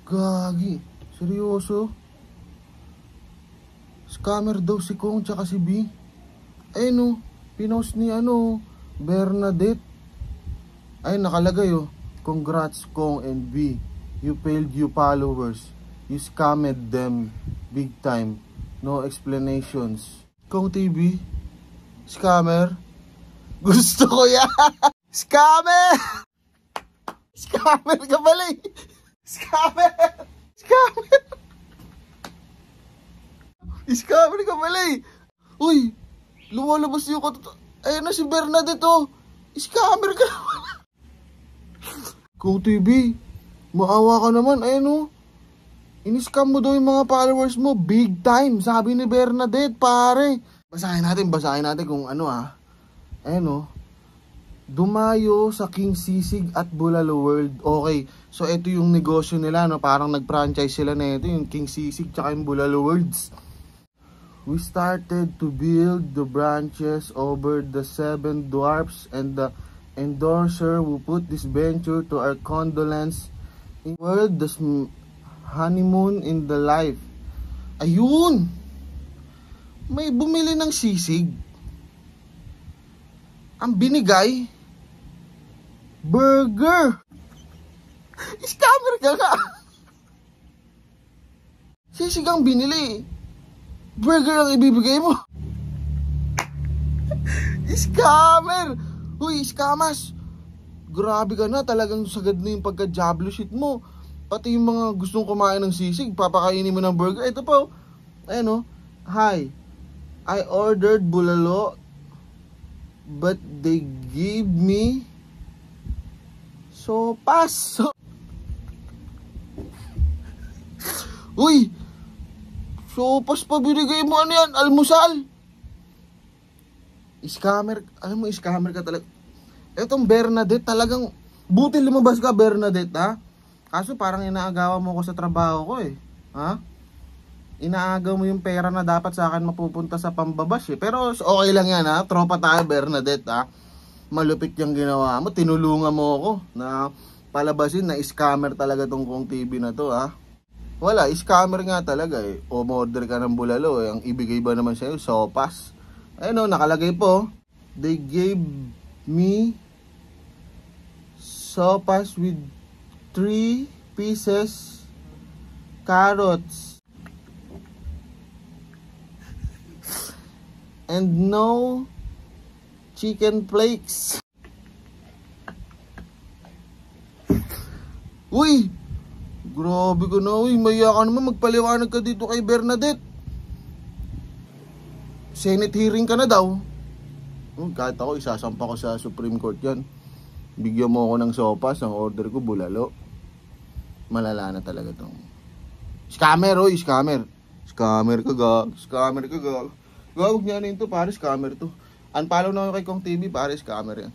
Gagi. Seryoso? Scammer daw si Kong tsaka si B. Ayun no, pinost ni Bernadette. Ayun nakalagay oh. Congrats Kong and B. You failed you followers. You scammed them big time. No explanations. Kong TV? Scammer? Gusto ko yan! Scammer! Scammer ka pala eh! Scammer! Scammer! Scammer ka pala eh! Uy! Lumalabas yung ayun na si Bernadette oh! Scammer ka naman! Kong TV, maawa ka naman, ayun oh! Ini-scam mo daw yung mga followers mo, big time! Sabi ni Bernadette, pare! Basahin natin kung ano ah. Ayun oh. Dumayo sa King Sisig at Bulalo World. Okay, so ito yung negosyo nila, no? Parang nag-franchise sila na ito, yung King Sisig tsaka yung Bulalo Worlds. We started to build the branches over the 7 dwarfs and the endorser who put this venture to our condolence in world the honeymoon in the life. Ayun! May bumili ng sisig. Ang binigay, burger. Scammer ka nga. Sisig ang binili, burger ang ibibigay mo. Scammer. Uy, scammers. Grabe ka na, talagang sagad na yung pagka-jablo shit mo. Pati yung mga gustong kumain ng sisig, papakainin mo ng burger. Ito pa oh. Ayan oh. Hi, I ordered bulalo, but they gave me sopas. Uy, sopas pa binigay mo, ano yan? Almusal. Scammer, alam mo, scammer ka talaga. Etong Bernadette talagang, buti lumabas ka Bernadette ha. Kaso parang inaagawan mo ko sa trabaho ko eh. Ha? Inaagaw mo yung pera na dapat sa akin mapupunta sa pambabash eh. Pero okay lang yan ha. Tropa tayo Bernadette ha. Malupit yung ginawa mo. Tinulungan mo ako na palabasin na scammer talaga tong Kong TV na to ha. Wala, scammer nga talaga eh. O order ka ng bulalo eh. Ang ibigay ba naman sa'yo? Sopas. Ayun o, nakalagay po. They gave me sopas with 3 pieces carrots and no chicken flakes. Uy, grabe ka na. Uy, maya ka naman, magpaliwanag ka dito kay Bernadette. Senate hearing ka na daw. Kahit ako, isasampa ko sa Supreme Court yan. Bigyan mo ako ng sopas, ang order ko bulalo. Malala na talaga tong scammer, oy, scammer. Scammer ka ga. Scammer ka ga. Gawag niya na yun to, pare, scammer to. Unfollow na ako kay Kong TV, pare, scammer yan.